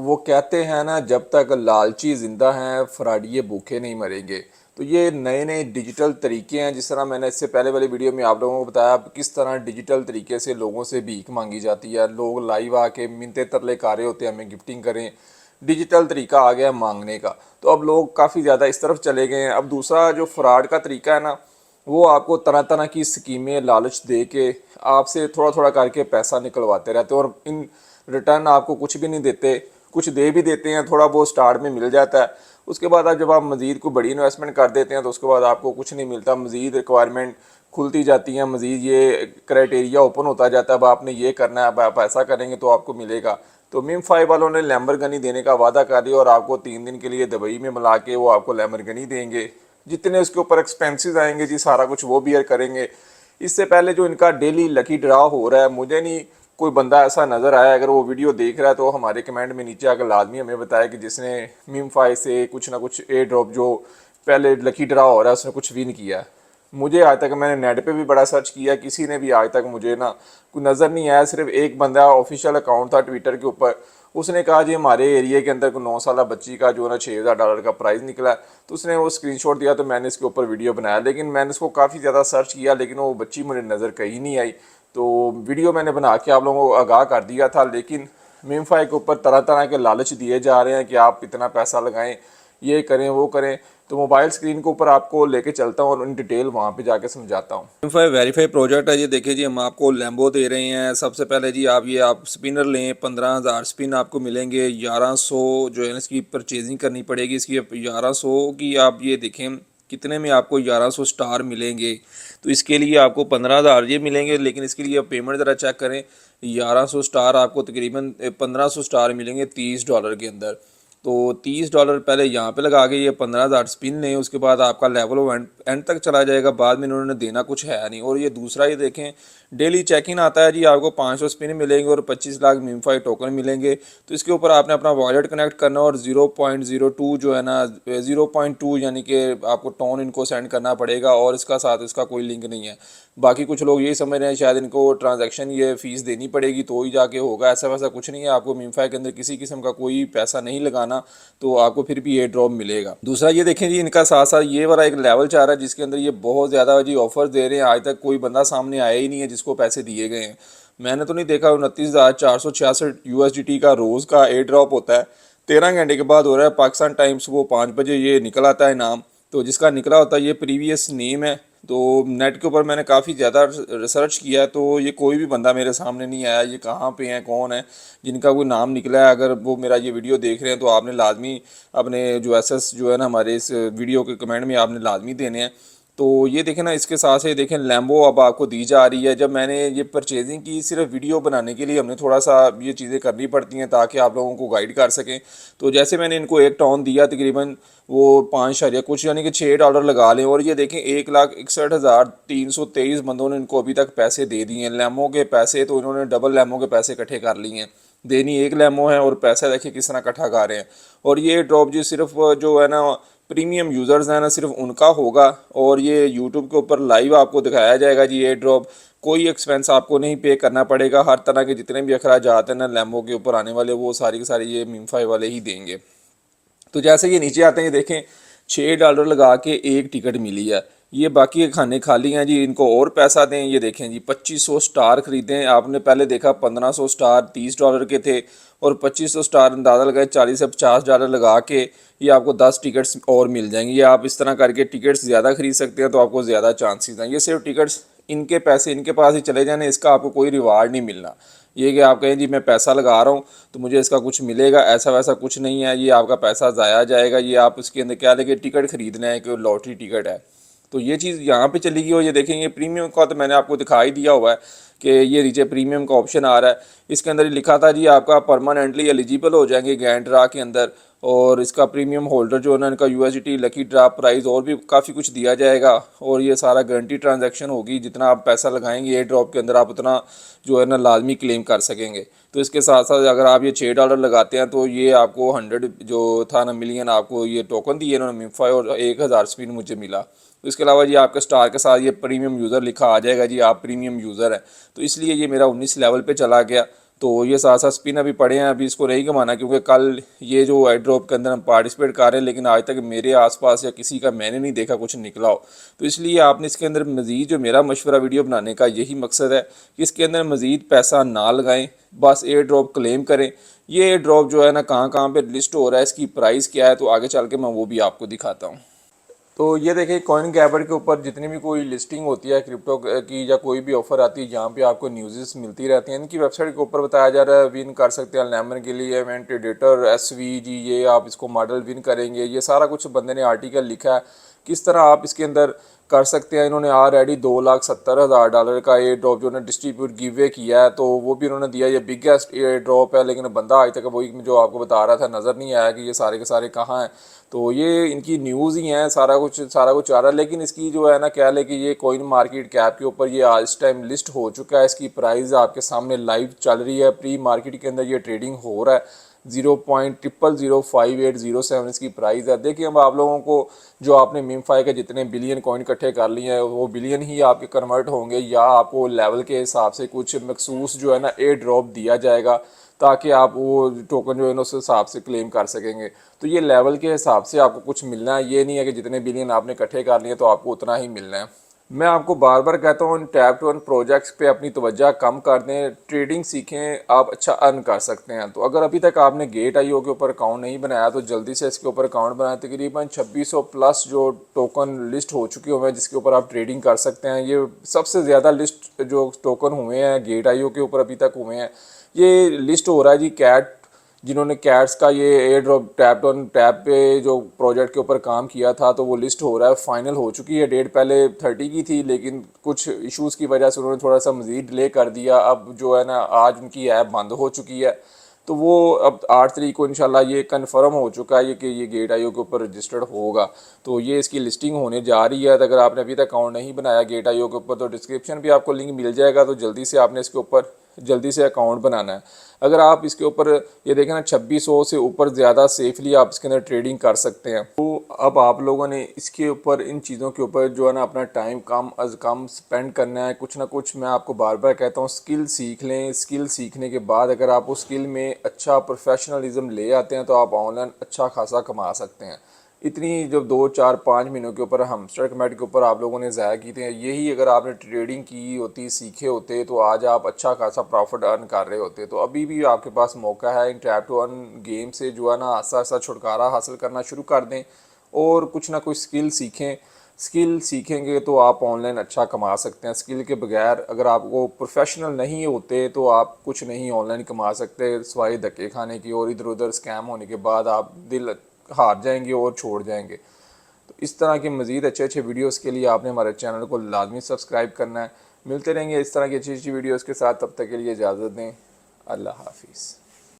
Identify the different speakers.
Speaker 1: वो कहते हैं ना, जब तक लालची जिंदा हैं फराडिये भूखे नहीं मरेंगे। तो ये नए नए डिजिटल तरीके हैं, जिस तरह मैंने इससे पहले वाली वीडियो में आप लोगों को बताया किस तरह डिजिटल तरीके से लोगों से भीख मांगी जाती है। लोग लाइव आके मिन्नतें तरले का रहे होते हैं हमें गिफ्टिंग करें। डिजिटल तरीका आ गया है मांगने का, तो अब लोग काफ़ी ज़्यादा इस तरफ चले गए हैं। अब दूसरा जो फ्रॉड का तरीका है ना, वो आपको तरह तरह की स्कीमें लालच दे के आपसे थोड़ा थोड़ा करके पैसा निकलवाते रहते हैं, और इन रिटर्न आपको कुछ भी नहीं देते। कुछ दे भी देते हैं, थोड़ा बहुत स्टार्ट में मिल जाता है। उसके बाद आप जब आप मज़ीद को बड़ी इन्वेस्टमेंट कर देते हैं तो उसके बाद आपको कुछ नहीं मिलता। मज़ीद रिक्वायरमेंट खुलती जाती हैं, मज़ीद ये क्राइटेरिया ओपन होता जाता है। अब आपने ये करना है, अब आप ऐसा करेंगे तो आपको मिलेगा। तो मिम 5 वालों ने लैम्बोर्गिनी देने का वादा कर दिया, और आपको 3 दिन के लिए दुबई में मिला के वो आपको लैम्बोर्गिनी देंगे। जितने उसके ऊपर एक्सपेंसेस आएंगे जी, सारा कुछ वो बियर करेंगे। इससे पहले जो इनका डेली लकी ड्रा हो रहा है, मुझे नहीं कोई बंदा ऐसा नज़र आया। अगर वो वीडियो देख रहा है तो हमारे कमेंट में नीचे आकर लाजमी हमें बताया कि जिसने मिम 5 से कुछ ना कुछ एयर ड्रॉप जो पहले लकी ड्रा हो रहा है उसने कुछ विन किया है। मुझे आज तक, मैंने नेट पे भी बड़ा सर्च किया, किसी ने भी आज तक मुझे ना कोई नज़र नहीं आया। सिर्फ एक बंदा ऑफिशियल अकाउंट था ट्विटर के ऊपर, उसने कहा जी हमारे एरिया के अंदर को 9 साल बच्ची का जो ना $6000 का प्राइज़ निकला। तो उसने वो स्क्रीनशॉट दिया, तो मैंने इसके ऊपर वीडियो बनाया। लेकिन मैंने इसको काफ़ी ज़्यादा सर्च किया, लेकिन वो बच्ची मुझे नज़र कहीं नहीं आई। तो वीडियो मैंने बना के आप लोगों को आगाह कर दिया था। लेकिन मिम 5 के ऊपर तरह तरह के लालच दिए जा रहे हैं कि आप इतना पैसा लगाएं, ये करें वो करें। तो मोबाइल स्क्रीन के ऊपर आपको लेके चलता हूँ और इन डिटेल वहाँ पे जाके समझाता हूँ।
Speaker 2: वेरीफाई वेरीफाई प्रोजेक्ट है ये। देखिए जी, हम आपको लैम्बो दे रहे हैं। सबसे पहले जी आप स्पिनर लें, 15,000 स्पिन आपको मिलेंगे। 1100 जो है ना इसकी परचेजिंग करनी पड़ेगी। इसकी 1100 की आप ये देखें कितने में आपको 1100 स्टार मिलेंगे। तो इसके लिए आपको 15,000 ये मिलेंगे, लेकिन इसके लिए आप पेमेंट ज़रा चेक करें। 1100 स्टार आपको तकरीबन 1500 स्टार मिलेंगे $30 के अंदर। तो $30 पहले यहाँ पे लगा के ये 15,000 स्पिन लें। उसके बाद आपका लेवल वो एंड तक चला जाएगा। बाद में इन्होंने देना कुछ है नहीं। और ये दूसरा ये देखें, डेली चेक इन आता है जी, आपको 500 स्पिन मिलेंगे और 25 लाख मिम 5 टोकन मिलेंगे। तो इसके ऊपर आपने अपना वॉलेट कनेक्ट करना, और 0.02 जो है ना 0.2 यानी कि आपको टोन इनको सेंड करना पड़ेगा, और इसका साथ इसका कोई लिंक नहीं है। बाकी कुछ लोग यही समझ रहे हैं शायद इनको ट्रांजैक्शन ये फ़ीस देनी पड़ेगी तो ही जाके होगा। ऐसा वैसा कुछ नहीं है। आपको मिम 5 के अंदर किसी किस्म का कोई पैसा नहीं लगाना, तो आपको फिर भी ये ड्रॉप मिलेगा। दूसरा ये देखें जी, इनका साथ साथ ये वाला एक लेवल चाह रहा है जिसके अंदर ये बहुत ज़्यादा जी ऑफर दे रहे हैं। आज तक कोई बंदा सामने आया ही नहीं है जिसको पैसे दिए गए हैं। मैंने तो नहीं देखा। 29,466 USDT का रोज़ का एयर ड्रॉप होता है। 13 घंटे के बाद हो रहा है। पाकिस्तान टाइम सुबह 5 बजे ये निकल आता है इनाम। तो जिसका निकला होता है ये प्रीवियस नेम है। तो नेट के ऊपर मैंने काफ़ी ज़्यादा रिसर्च किया, तो ये कोई भी बंदा मेरे सामने नहीं आया। ये कहाँ पे हैं, कौन है जिनका कोई नाम निकला है। अगर वो मेरा ये वीडियो देख रहे हैं तो आपने लाजमी अपने जो एसएस जो है ना हमारे इस वीडियो के कमेंट में आपने लाजमी देने हैं। तो ये देखें ना, इसके साथ से देखें लैम्बो अब आपको दी जा रही है। जब मैंने ये परचेजिंग की, सिर्फ वीडियो बनाने के लिए हमने थोड़ा सा ये चीज़ें करनी पड़ती हैं ताकि आप लोगों को गाइड कर सकें। तो जैसे मैंने इनको एक टॉन दिया तकरीबन वो 5 कुछ यानी कि $6 लगा लें, और ये देखें 1,61,323 बंदों ने इनको अभी तक पैसे दे दिए हैं। लैमो के पैसे तो इन्होंने डबल लैमो के पैसे इकट्ठे कर लिए हैं। देनी एक लैमो है और पैसा देखिए किस तरह इकट्ठा कर रहे हैं। और ये ड्रॉप जी सिर्फ जो है ना प्रीमियम यूज़र्स हैं ना, सिर्फ उनका होगा। और ये यूट्यूब के ऊपर लाइव आपको दिखाया जाएगा जी ये ड्रॉप। कोई एक्सपेंस आपको नहीं पे करना पड़ेगा। हर तरह के जितने भी अखराजात हैं ना लैम्बो के ऊपर आने वाले, वो सारी की सारी ये मिम 5 वाले ही देंगे। तो जैसे ये नीचे आते हैं, ये देखें $6 लगा के एक टिकट मिली है। ये बाकी के खाने खाली हैं जी, इनको और पैसा दें। ये देखें जी 2500 स्टार ख़रीदें। आपने पहले देखा 1500 स्टार $30 के थे, और 2500 स्टार अंदाज़ा लगाए 40 से $50 लगा के ये आपको 10 टिकट्स और मिल जाएंगी। ये आप इस तरह करके टिकट्स ज़्यादा ख़रीद सकते हैं, तो आपको ज़्यादा चांसेस हैं। ये सिर्फ टिकट्स इनके पैसे इनके पास ही चले जाने, इसका आपको कोई रिवार्ड नहीं मिलना। ये कि आप कहें जी मैं पैसा लगा रहा हूँ तो मुझे इसका कुछ मिलेगा, ऐसा वैसा कुछ नहीं है। ये आपका पैसा ज़ाया जाएगा। ये आप इसके अंदर क्या लेके टिकट ख़रीदना है कि लॉटरी टिकट है। तो ये चीज़ यहाँ पे चली गई। और ये देखेंगे प्रीमियम का तो मैंने आपको दिखाई दिया हुआ है कि ये नीचे प्रीमियम का ऑप्शन आ रहा है। इसके अंदर लिखा था जी आपका परमानेंटली एलिजिबल हो जाएंगे ग्रैंड ड्रा के अंदर। और इसका प्रीमियम होल्डर जो है ना, इनका USDT लकी ड्रा प्राइस और भी काफ़ी कुछ दिया जाएगा। और ये सारा गारंटी ट्रांजैक्शन होगी। जितना आप पैसा लगाएंगे एयर ड्रॉप के अंदर, आप उतना जो है ना लाजमी क्लेम कर सकेंगे। तो इसके साथ साथ अगर आप ये $6 लगाते हैं तो ये आपको 100 जो था ना मिलियन आपको ये टोकन दिए इन्होंने मिम 5, और 1000 स्पिन मुझे मिला। तो इसके अलावा जी आपके स्टार के साथ ये प्रीमियम यूज़र लिखा आ जाएगा जी, आप प्रीमियम यूज़र हैं। तो इसलिए ये मेरा 19 लेवल पे चला गया। तो ये साथ साथ स्पिन अभी पड़े हैं, अभी इसको नहीं कमाना, क्योंकि कल ये जो एयर ड्रॉप के अंदर हम पार्टिसिपेट कर रहे हैं, लेकिन आज तक मेरे आसपास या किसी का मैंने नहीं देखा कुछ निकला हो। तो इसलिए आपने इसके अंदर मज़ीद, जो मेरा मशवरा वीडियो बनाने का यही मकसद है कि इसके अंदर मज़ीद पैसा ना लगाएं, बस एयर ड्रॉप क्लेम करें। ये एयर ड्रॉप जो है ना कहाँ पे लिस्ट हो रहा है, इसकी प्राइस क्या है, तो आगे चल के मैं वो भी आपको दिखाता हूँ।
Speaker 1: तो ये देखिए कॉइन गैबर के ऊपर जितनी भी कोई लिस्टिंग होती है क्रिप्टो की या कोई भी ऑफर आती है जहाँ पे आपको न्यूज़ मिलती रहती हैं, इनकी वेबसाइट के ऊपर बताया जा रहा है विन कर सकते हैं लेमन के लिए इवेंट एडिटर SVG, ये आप इसको मॉडल विन करेंगे। ये सारा कुछ बंदे ने आर्टिकल लिखा है किस तरह आप इसके अंदर कर सकते हैं। इन्होंने ऑलरेडी $2,70,000 का एयर ड्रॉप जो उन्होंने डिस्ट्रीब्यूट गिवे किया है, तो वो भी उन्होंने दिया। ये बिगेस्ट एयर ड्रॉप है, लेकिन बंदा आज तक वही जो आपको बता रहा था नज़र नहीं आया कि ये सारे के सारे कहाँ हैं। तो ये इनकी न्यूज़ ही हैं, सारा कुछ आ रहा है। लेकिन इसकी जो है ना कह ले कि ये कॉइन मार्केट कैप के ऊपर ये आज टाइम लिस्ट हो चुका है। इसकी प्राइस आपके सामने लाइव चल रही है, प्री मार्केट के अंदर ये ट्रेडिंग हो रहा है। 0.005807 इसकी प्राइस है। देखिए अब आप लोगों को जो आपने मीमफाई के जितने बिलियन कॉइन इकट्ठे कर लिए हैं वो बिलियन ही आपके कन्वर्ट होंगे, या आपको लेवल के हिसाब से कुछ मखसूस जो है ना एयर ड्रॉप दिया जाएगा ताकि आप वो टोकन जो है ना उस हिसाब से क्लेम कर सकेंगे। तो ये लेवल के हिसाब से आपको कुछ मिलना है, ये नहीं है कि जितने बिलियन आपने इकट्ठे कर लिए तो आपको उतना ही मिलना है। मैं आपको बार बार कहता हूँ इन टैप टू अर्न प्रोजेक्ट्स पे अपनी तवज्जो कम कर दें, ट्रेडिंग सीखें, आप अच्छा अर्न कर सकते हैं। तो अगर अभी तक आपने Gate.io के ऊपर अकाउंट नहीं बनाया तो जल्दी से इसके ऊपर अकाउंट बनाएं। तकरीबन 2600 प्लस जो टोकन लिस्ट हो चुके हुए हैं जिसके ऊपर आप ट्रेडिंग कर सकते हैं। ये सबसे ज़्यादा लिस्ट जो टोकन हुए हैं Gate.io के ऊपर अभी तक हुए हैं। ये लिस्ट हो रहा है जी कैट, जिन्होंने कैट्स का ये air drop tap on tap पे जो प्रोजेक्ट के ऊपर काम किया था, तो वो लिस्ट हो रहा है, फाइनल हो चुकी है। डेट पहले 30 की थी, लेकिन कुछ इश्यूज़ की वजह से उन्होंने थोड़ा सा मज़ीद डिले कर दिया। अब जो है ना आज उनकी ऐप बंद हो चुकी है, तो वो अब 8 तारीख को इंशाल्लाह ये कंफर्म हो चुका है कि ये Gate.io के ऊपर रजिस्टर्ड होगा। तो ये इसकी लिस्टिंग होने जा रही है। तो अगर आपने अभी तक अकाउंट नहीं बनाया Gate.io के ऊपर तो डिस्क्रिप्शन भी आपको लिंक मिल जाएगा, तो जल्दी से आपने इसके ऊपर जल्दी से अकाउंट बनाना है। अगर आप इसके ऊपर ये देखें ना 2600 से ऊपर ज़्यादा सेफली आप इसके अंदर ट्रेडिंग कर सकते हैं। तो अब आप लोगों ने इसके ऊपर इन चीज़ों के ऊपर जो है ना अपना टाइम कम अज़ कम स्पेंड करना है। कुछ ना कुछ मैं आपको बार बार कहता हूँ स्किल सीख लें। स्किल सीखने के बाद अगर आप उस स्किल में अच्छा प्रोफेशनलिज्म ले आते हैं तो आप ऑनलाइन अच्छा खासा कमा सकते हैं। इतनी जब 2 4 5 महीनों के ऊपर हमस्टर कमेट के ऊपर आप लोगों ने ज़ाया की थे, यही अगर आपने ट्रेडिंग की होती, सीखे होते, तो आज आप अच्छा खासा प्रॉफिट अर्न कर रहे होते। तो अभी भी आपके पास मौका है इन टैप टू अर्न गेम से जो है ना आस्ता आस्ता छुटकारा हासिल करना शुरू कर दें और कुछ ना कुछ स्किल सीखें। स्किल सीखेंगे तो आप ऑनलाइन अच्छा कमा सकते हैं। स्किल के बगैर अगर आपको प्रोफेशनल नहीं होते तो आप कुछ नहीं ऑनलाइन कमा सकते सिवाय धक्के खाने की, और इधर उधर स्कैम होने के बाद आप दिल हार जाएंगे और छोड़ जाएंगे। तो इस तरह के मज़ीद अच्छे अच्छे वीडियोस के लिए आपने हमारे चैनल को लाजमी सब्सक्राइब करना है। मिलते रहेंगे इस तरह की अच्छी अच्छी वीडियोस के साथ, तब तक के लिए इजाज़त दें। अल्लाह हाफिज़।